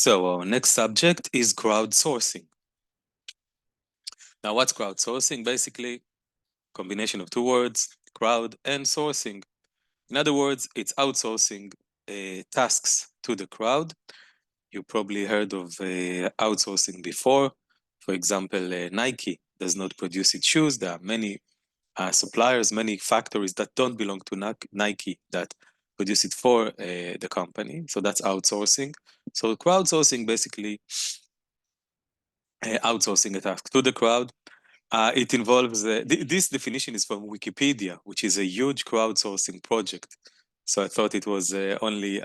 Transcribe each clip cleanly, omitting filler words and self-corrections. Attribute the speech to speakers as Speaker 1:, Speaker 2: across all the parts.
Speaker 1: So our next subject is crowdsourcing. Now, what's crowdsourcing? Basically, combination of two words, crowd and sourcing. In other words, it's outsourcing tasks to the crowd. You probably heard of outsourcing before. For example, Nike does not produce its shoes. There are many suppliers, many factories that don't belong to Nike that produce it for the company. So that's outsourcing. So crowdsourcing basically outsourcing a task to the crowd. It involves, this definition is from Wikipedia, which is a huge crowdsourcing project. So I thought it was only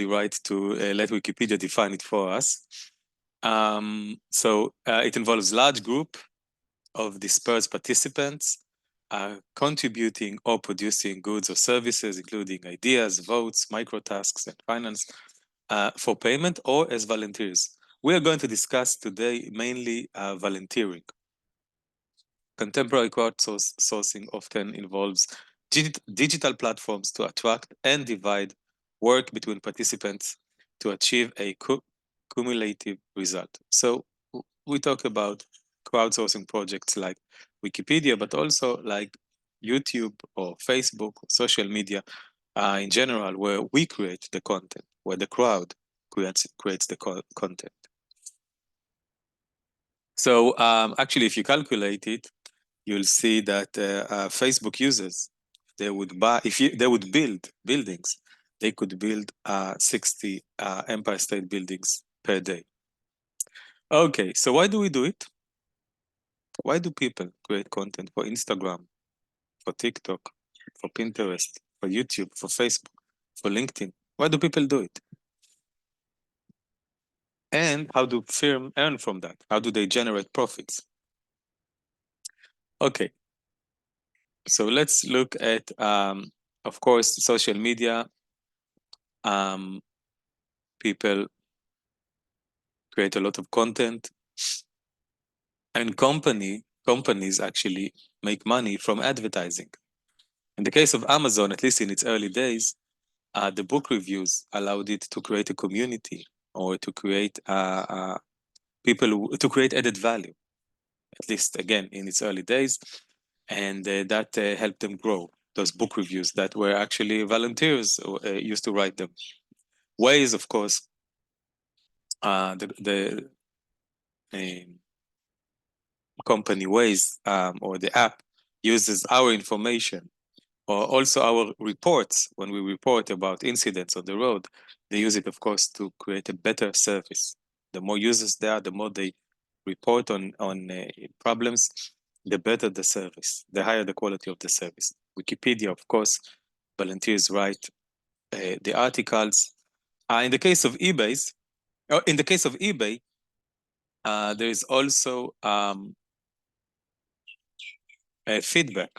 Speaker 1: right to let Wikipedia define it for us. So it involves large group of dispersed participants contributing or producing goods or services, including ideas, votes, microtasks, and finance for payment or as volunteers. We are going to discuss today mainly volunteering. Contemporary crowdsourcing often involves digital platforms to attract and divide work between participants to achieve a cumulative result. So we talk about crowdsourcing projects like Wikipedia, but also like YouTube or Facebook or social media in general, where we create the content, where the crowd creates the content. So actually, if you calculate it, you'll see that Facebook users, they would build buildings, they could build 60 Empire State buildings per day. Okay, so why do we do it? Why do people create content for Instagram, for TikTok, for Pinterest, for YouTube, for Facebook, for LinkedIn? Why do people do it? And how do firms earn from that? How do they generate profits? Okay, so let's look at, of course, social media. People create a lot of content, and companies actually make money from advertising. In the case of Amazon, at least in its early days, the book reviews allowed it to create a community or to create to create added value, at least again in its early days, and that helped them grow. Those book reviews that were actually volunteers used to write them. Waze, of course, the company Waze or the app uses our information or also our reports. When we report about incidents on the road, they use it, of course, to create a better service. The more users there are, the more they report on problems, the better the service, the higher the quality of the service. Wikipedia, of course, volunteers write the articles. In the case of eBay, there is also feedback.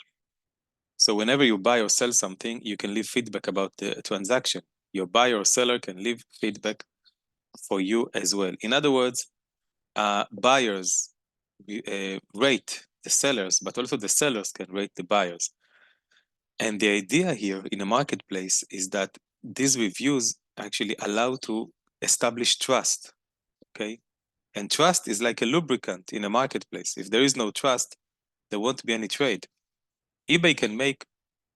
Speaker 1: So whenever you buy or sell something, you can leave feedback about the transaction. Your buyer or seller can leave feedback for you as well. In other words, buyers rate the sellers, but also the sellers can rate the buyers. And the idea here in a marketplace is that these reviews actually allow to establish trust, okay? And trust is like a lubricant in a marketplace. If there is no trust, there won't be any trade. eBay can make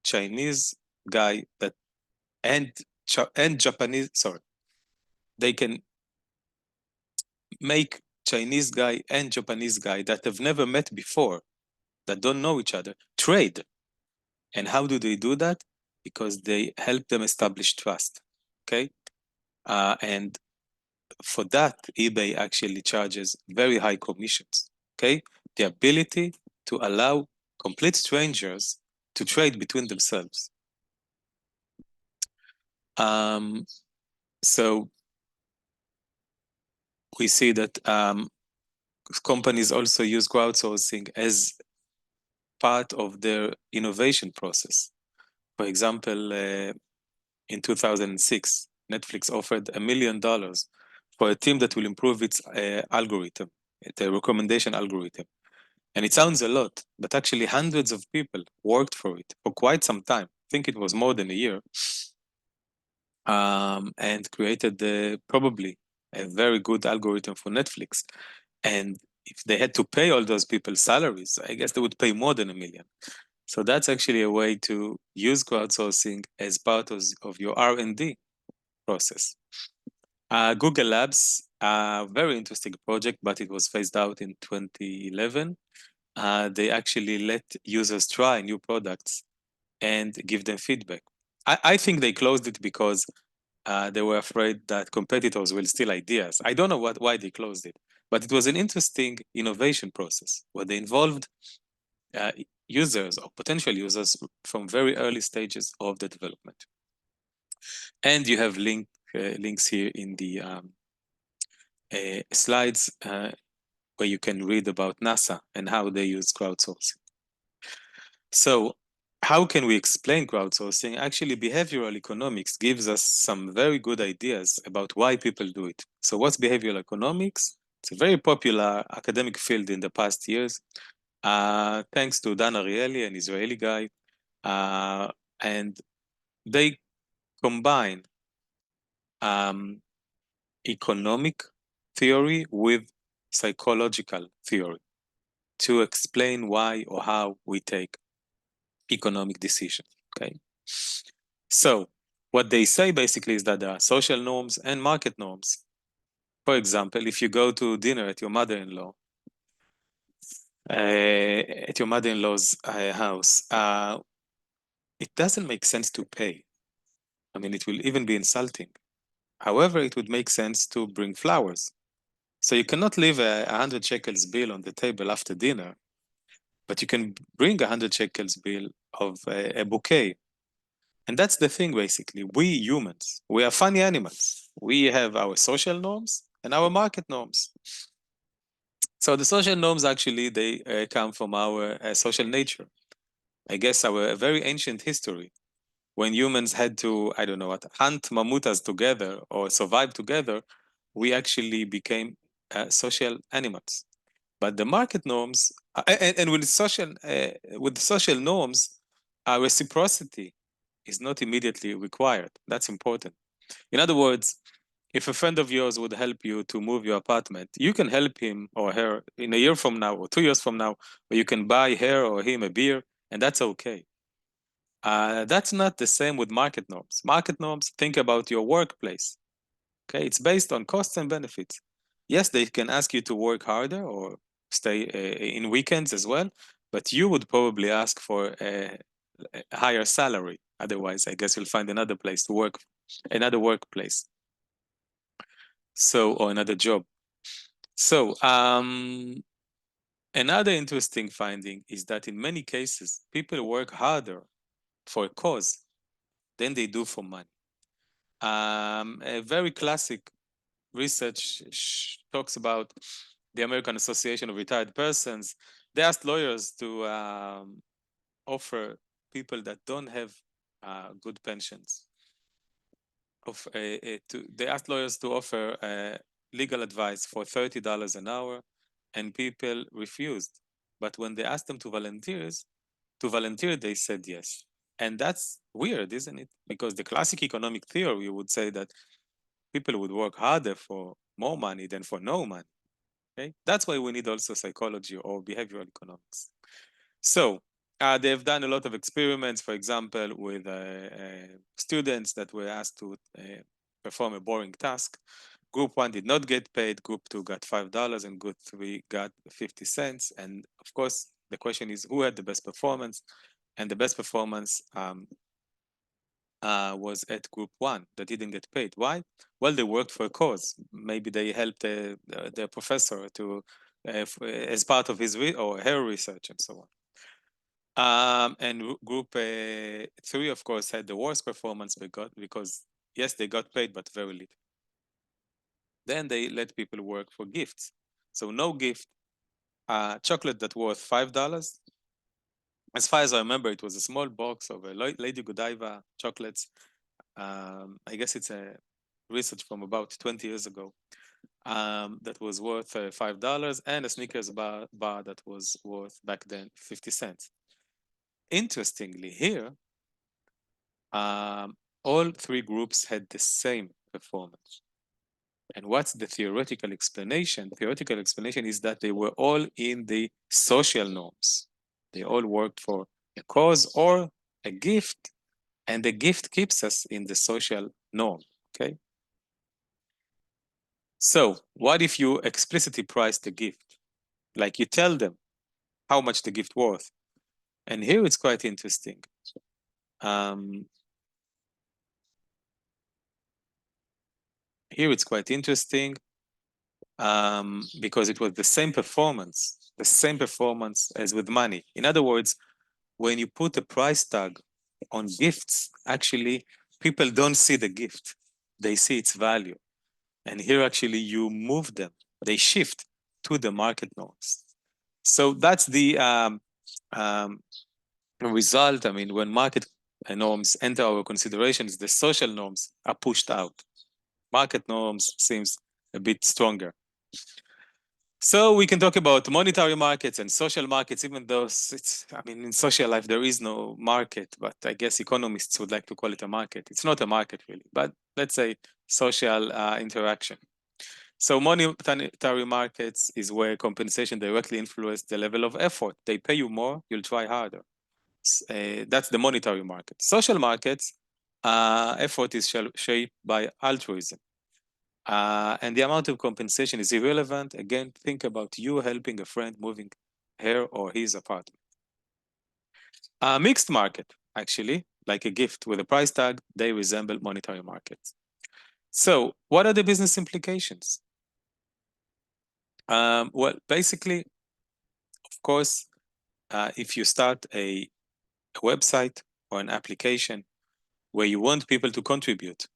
Speaker 1: Chinese guy that and Japanese, sorry, they can make Chinese guy and Japanese guy that have never met before, that don't know each other, trade. And how do they do that? Because they help them establish trust, okay? And for that, eBay actually charges very high commissions, okay? The ability to allow complete strangers to trade between themselves. So we see that companies also use crowdsourcing as part of their innovation process. For example, in 2006, Netflix offered $1 million for a team that will improve its algorithm, the recommendation algorithm. And it sounds a lot, but actually hundreds of people worked for it for quite some time. I think it was more than a year. and created probably a very good algorithm for Netflix. And if they had to pay all those people salaries, I guess they would pay more than $1 million. So that's actually a way to use crowdsourcing as part of your R&D process. Google Labs, a very interesting project, but it was phased out in 2011. They actually let users try new products and give them feedback. I think they closed it because they were afraid that competitors will steal ideas. I don't know why they closed it, but it was an interesting innovation process where they involved users or potential users from very early stages of the development. And you have links here in the slides where you can read about NASA and how they use crowdsourcing. So how can we explain crowdsourcing? Actually, behavioral economics gives us some very good ideas about why people do it. So what's behavioral economics? It's a very popular academic field in the past years, thanks to Dan Ariely, an Israeli guy. And they combine economic theory with psychological theory to explain why or how we take economic decisions, okay? So what they say basically is that there are social norms and market norms. For example, if you go to dinner at your mother-in-law, at your mother-in-law's house, it doesn't make sense to pay. I mean, it will even be insulting. However, it would make sense to bring flowers. So you cannot leave a 100 shekels bill on the table after dinner, but you can bring 100 shekels bill of a bouquet. And that's the thing, basically. We humans, we are funny animals. We have our social norms and our market norms. So the social norms, actually, they come from our social nature. I guess our very ancient history, when humans had to, I don't know what, hunt mammutas together or survive together, we actually became social animals. But the market norms, and with social norms, reciprocity is not immediately required. That's important. In other words, if a friend of yours would help you to move your apartment, you can help him or her in a year from now or 2 years from now, or you can buy her or him a beer, and that's okay. That's not the same with market norms. Market norms, think about your workplace. Okay, it's based on costs and benefits. Yes, they can ask you to work harder or stay in weekends as well, but you would probably ask for a higher salary. Otherwise, I guess you'll find another place to work, another workplace. So, or another job. So, another interesting finding is that in many cases, people work harder for a cause than they do for money. A very classic research talks about the American Association of Retired Persons. They asked lawyers to offer people that don't have good pensions. They asked lawyers to offer legal advice for $30 an hour, and people refused. But when they asked them to volunteer, they said yes. And that's weird, isn't it? Because the classic economic theory would say that people would work harder for more money than for no money. Okay, that's why we need also psychology or behavioral economics. So they've done a lot of experiments, for example, with students that were asked to perform a boring task. Group 1 did not get paid, Group 2 got $5, and Group 3 got 50 cents. And of course, the question is who had the best performance? And the best performance was at Group 1 that didn't get paid. Why? Well, they worked for a cause. Maybe they helped the professor to as part of his or her research and so on. And Group 3, of course, had the worst performance because yes, they got paid, but very little. Then they let people work for gifts. So no gift, chocolate that worth $5. As far as I remember, it was a small box of Lady Godiva chocolates. I guess it's a research from about 20 years ago that was worth $5, and a Snickers bar that was worth back then 50 cents. Interestingly, here, all three groups had the same performance. And what's the theoretical explanation? Theoretical explanation is that they were all in the social norms. They all worked for a cause or a gift, and the gift keeps us in the social norm, okay? So what if you explicitly price the gift? Like you tell them how much the gift worth. And here it's quite interesting. Here it's quite interesting because it was the same performance as with money. In other words, when you put a price tag on gifts, actually, people don't see the gift. They see its value. And here, actually, you move them. They shift to the market norms. So that's the result. I mean, when market norms enter our considerations, the social norms are pushed out. Market norms seems a bit stronger. So we can talk about monetary markets and social markets, even though in social life, there is no market, but I guess economists would like to call it a market. It's not a market really, but let's say social interaction. So monetary markets is where compensation directly influences the level of effort. They pay you more, you'll try harder. That's the monetary market. Social markets, effort is shaped by altruism. And the amount of compensation is irrelevant. Again, think about you helping a friend moving her or his apartment. A mixed market, actually, like a gift with a price tag, they resemble monetary markets. So what are the business implications? Well, basically, of course, if you start a website or an application where you want people to contribute,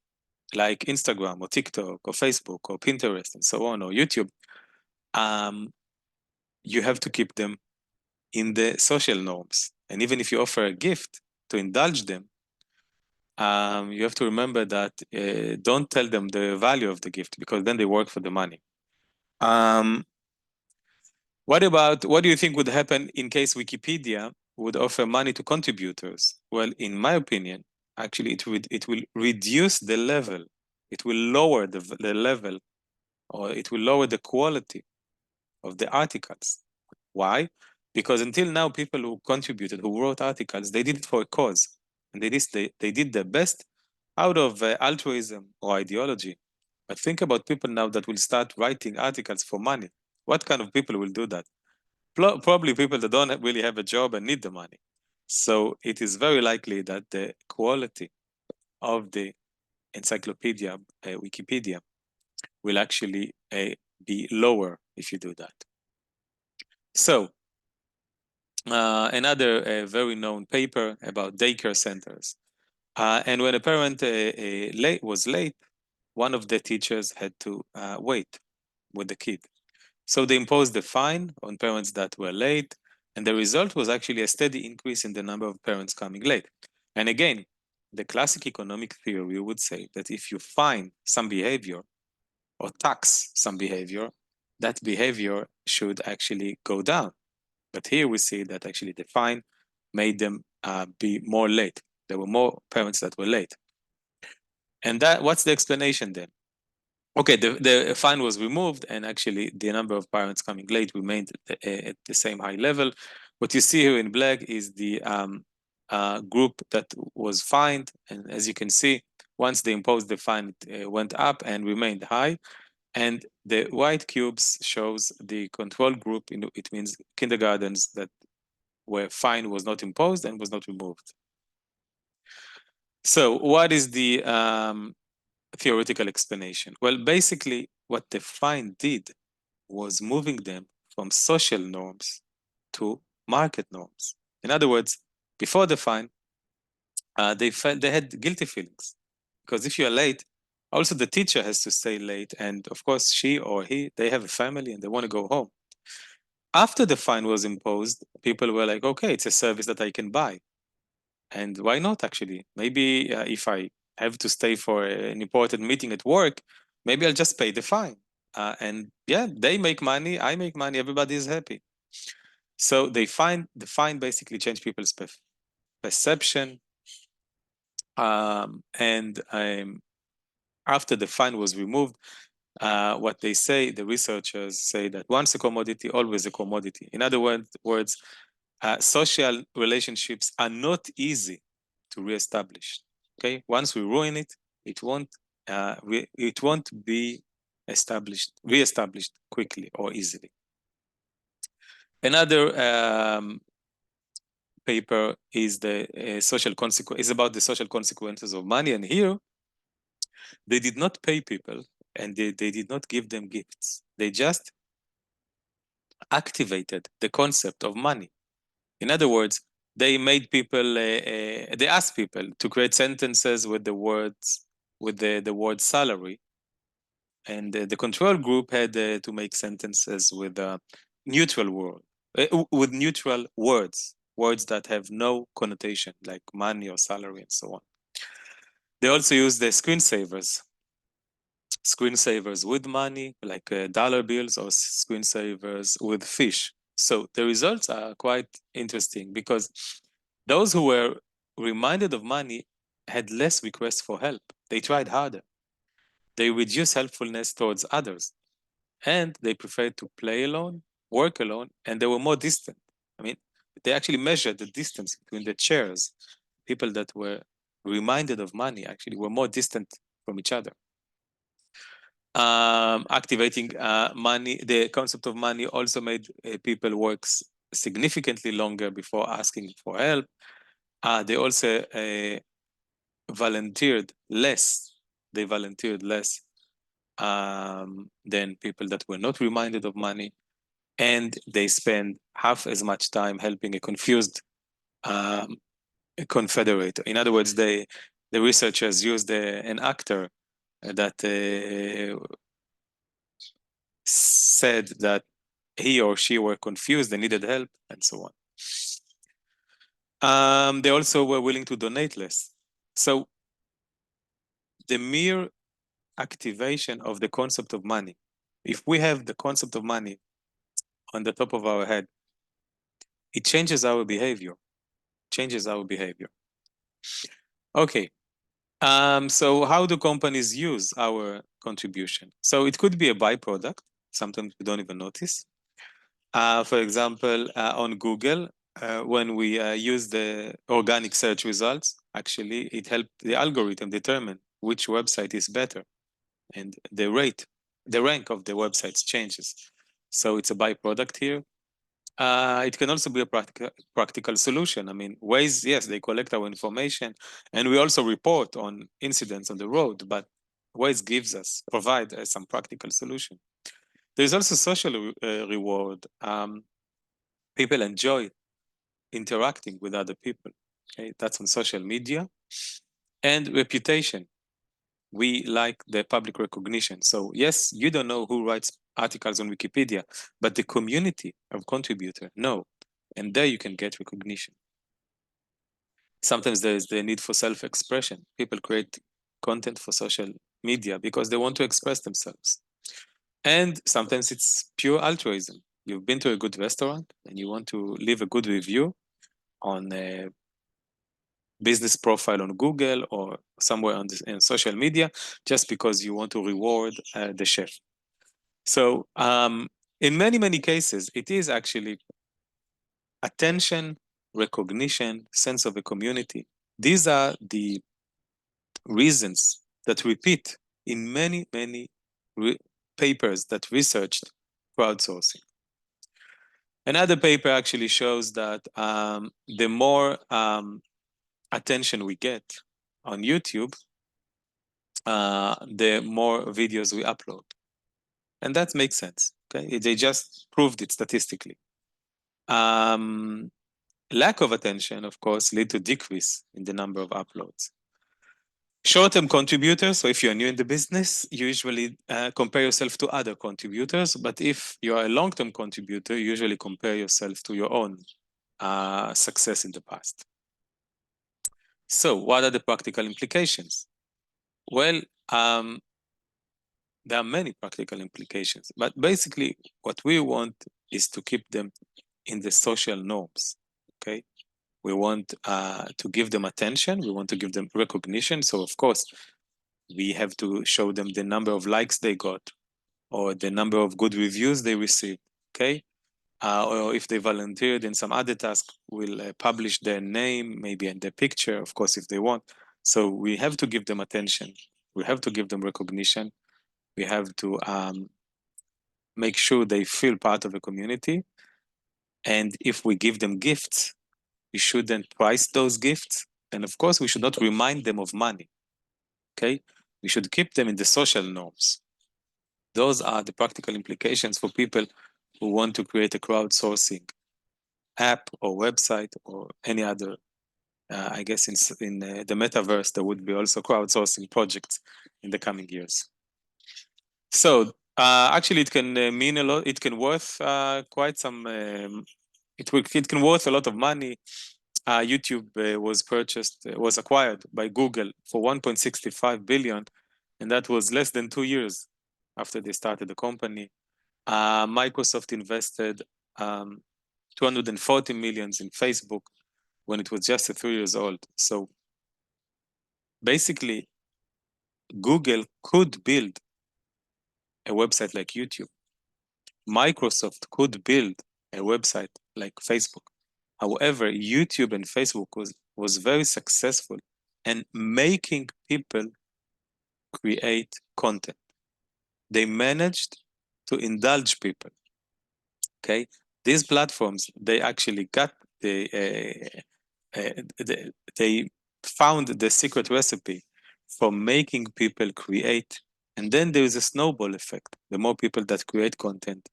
Speaker 1: like Instagram or TikTok or Facebook or Pinterest and so on, or YouTube, you have to keep them in the social norms. And even if you offer a gift to indulge them, you have to remember that don't tell them the value of the gift because then they work for the money. What do you think would happen in case Wikipedia would offer money to contributors? Well, in my opinion, actually it will reduce the level. It will lower the level, or it will lower the quality of the articles. Why? Because until now, people who contributed, who wrote articles, they did it for a cause. And they did their best out of altruism or ideology. But think about people now that will start writing articles for money. What kind of people will do that? Probably people that don't really have a job and need the money. So it is very likely that the quality of the encyclopedia, Wikipedia, will actually be lower if you do that. So another very known paper about daycare centers. And when a parent was late, one of the teachers had to wait with the kid. So they imposed a fine on parents that were late, and the result was actually a steady increase in the number of parents coming late. And again, the classic economic theory would say that if you fine some behavior or tax some behavior, that behavior should actually go down. But here we see that actually the fine made them be more late. There were more parents that were late. And what's the explanation then? Okay, the fine was removed, and actually the number of parents coming late remained at the same high level. What you see here in black is the group that was fined, and as you can see, once they imposed the fine, it went up and remained high. And the white cubes shows the control group. It means kindergartens that where fine was not imposed and was not removed. So what is the theoretical explanation? Well, basically, what the fine did was moving them from social norms to market norms. In other words, before the fine, they had guilty feelings because if you are late, also the teacher has to stay late, and of course she or he, they have a family and they want to go home. After the fine was imposed, people were like, okay, it's a service that I can buy. And why not, actually? Maybe if I have to stay for an important meeting at work, maybe I'll just pay the fine. And yeah, they make money, I make money, everybody is happy. So the fine basically changed people's perception. And after the fine was removed, what they say, the researchers say that once a commodity, always a commodity. In other words, social relationships are not easy to reestablish. Okay, once we ruin it, it won't be reestablished quickly or easily. Another paper is the is about the social consequences of money, and here they did not pay people and they did not give them gifts. They just activated the concept of money. In other words, they made people, they asked people to create sentences with the word salary. And the control group had to make sentences with neutral with neutral words that have no connotation, like money or salary and so on. They also use the screensavers with money, like dollar bills, or screensavers with fish. So the results are quite interesting because those who were reminded of money had less requests for help. They tried harder. They reduced helpfulness towards others, and they preferred to play alone, work alone, and they were more distant. I mean, they actually measured the distance between the chairs. People that were reminded of money actually were more distant from each other. Activating money, the concept of money also made people work significantly longer before asking for help. They also volunteered less. They volunteered less than people that were not reminded of money, and they spend half as much time helping a confused confederate. In other words, the researchers used an actor that said that he or she were confused, they needed help, and so on. They also were willing to donate less. So the mere activation of the concept of money, if we have the concept of money on the top of our head, it changes our behavior. Okay. So how do companies use our contribution? So it could be a byproduct. Sometimes we don't even notice. For example, on Google, when we use the organic search results, actually, it helped the algorithm determine which website is better. And the rank of the websites changes. So it's a byproduct here. It can also be a practical solution. I mean, Waze, yes, they collect our information, and we also report on incidents on the road, but Waze provides some practical solution. There's also social reward. People enjoy interacting with other people. Okay, that's on social media. And reputation. We like the public recognition. So yes, you don't know who writes articles on Wikipedia, but the community of contributors know, and there you can get recognition. Sometimes there is the need for self-expression. People create content for social media because they want to express themselves. And sometimes it's pure altruism. You've been to a good restaurant and you want to leave a good review on a business profile on Google or somewhere on in social media, just because you want to reward the chef. So in many, many cases, it is actually attention, recognition, sense of a community. These are the reasons that repeat in many, many papers that researched crowdsourcing. Another paper actually shows that the more attention we get on YouTube, the more videos we upload. And that makes sense, okay? They just proved it statistically. Lack of attention, of course, lead to decrease in the number of uploads. Short-term contributors, so if you're new in the business, you usually compare yourself to other contributors, but if you are a long-term contributor, you usually compare yourself to your own success in the past. So what are the practical implications? Well, there are many practical implications, but basically what we want is to keep them in the social norms, okay? We want to give them attention. We want to give them recognition. So of course, we have to show them the number of likes they got or the number of good reviews they received, okay? Or if they volunteered in some other task, we'll publish their name, maybe and their picture, of course, if they want. So we have to give them attention. We have to give them recognition. We have to make sure they feel part of a community. And if we give them gifts, we shouldn't price those gifts. And of course, we should not remind them of money, okay? We should keep them in the social norms. Those are the practical implications for people who want to create a crowdsourcing app or website or any other. I guess in the metaverse, there would be also crowdsourcing projects in the coming years. So actually, it can mean a lot. It can worth quite some. It can worth a lot of money. YouTube was acquired by Google for 1.65 billion, and that was less than 2 years after they started the company. Microsoft invested 240 millions in Facebook when it was just 3 years old. So basically, Google could build a website like YouTube. Microsoft could build a website like Facebook. However, YouTube and Facebook was very successful in making people create content. They managed to indulge people. Okay, these platforms, they actually got they found the secret recipe for making people create, and then there is a snowball effect. The more people that create content,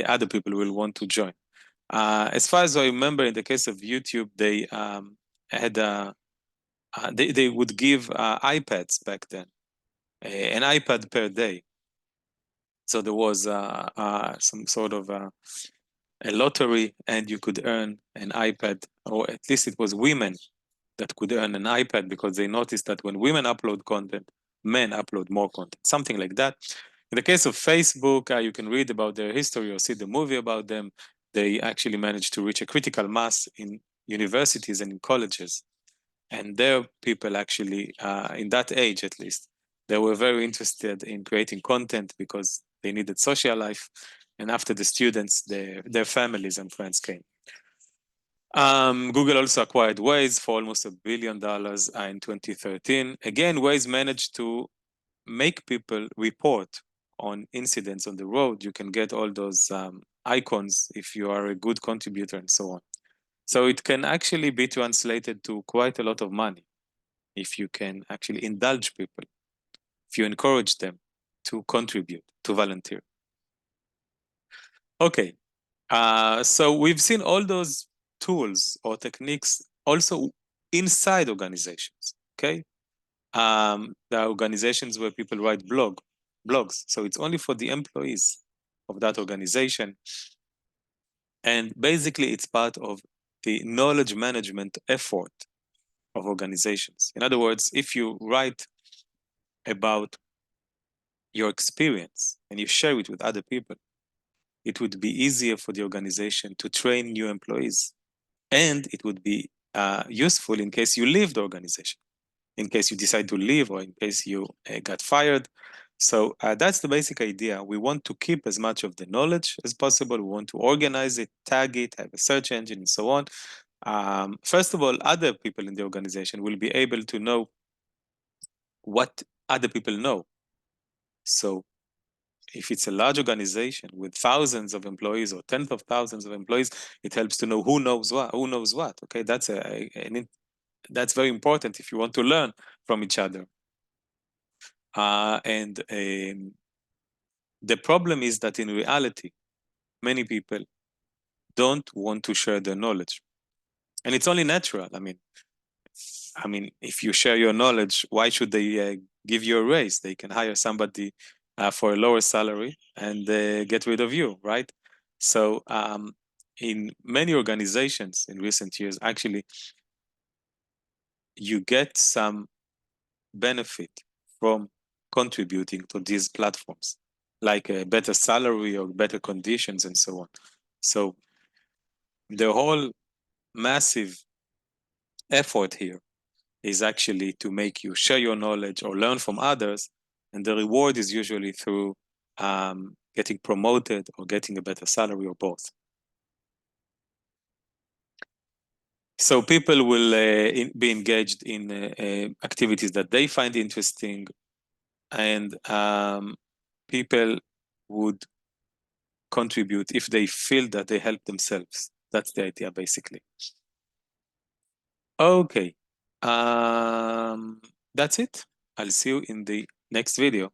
Speaker 1: other people will want to join. As far as I remember, in the case of YouTube, they had they would give iPads back then, an iPad per day. So there was some sort of a lottery, and you could earn an iPad, or at least it was women that could earn an iPad because they noticed that when women upload content, men upload more content, something like that. In the case of Facebook, you can read about their history or see the movie about them. They actually managed to reach a critical mass in universities and in colleges. And there, people actually, in that age at least, they were very interested in creating content because they needed social life. And after the students, their families and friends came. Google also acquired Waze for almost $1 billion in 2013. Again, Waze managed to make people report on incidents on the road. You can get all those icons if you are a good contributor and so on. So it can actually be translated to quite a lot of money if you can actually indulge people, if you encourage them to contribute, to volunteer. Okay, so we've seen all those tools or techniques also inside organizations, okay? There are organizations where people write blogs, so it's only for the employees of that organization. And basically, it's part of the knowledge management effort of organizations. In other words, if you write about your experience and you share it with other people, it would be easier for the organization to train new employees. And it would be useful in case you leave the organization, in case you decide to leave or in case you got fired. So that's the basic idea. We want to keep as much of the knowledge as possible. We want to organize it, tag it, have a search engine, and so on. First of all, other people in the organization will be able to know what other people know. So if it's a large organization with thousands of employees or tens of thousands of employees, it helps to know who knows what. Okay, that's that's very important if you want to learn from each other. The problem is that in reality, many people don't want to share their knowledge, and it's only natural. I mean, if you share your knowledge, why should they give you a raise? They can hire somebody for a lower salary and get rid of you, right? So in many organizations in recent years, actually, you get some benefit from contributing to these platforms, like a better salary or better conditions and so on. So the whole massive effort here is actually to make you share your knowledge or learn from others, and the reward is usually through getting promoted or getting a better salary or both. So people will be engaged in activities that they find interesting, and people would contribute if they feel that they help themselves. That's the idea, basically. Okay, that's it. I'll see you in the next video.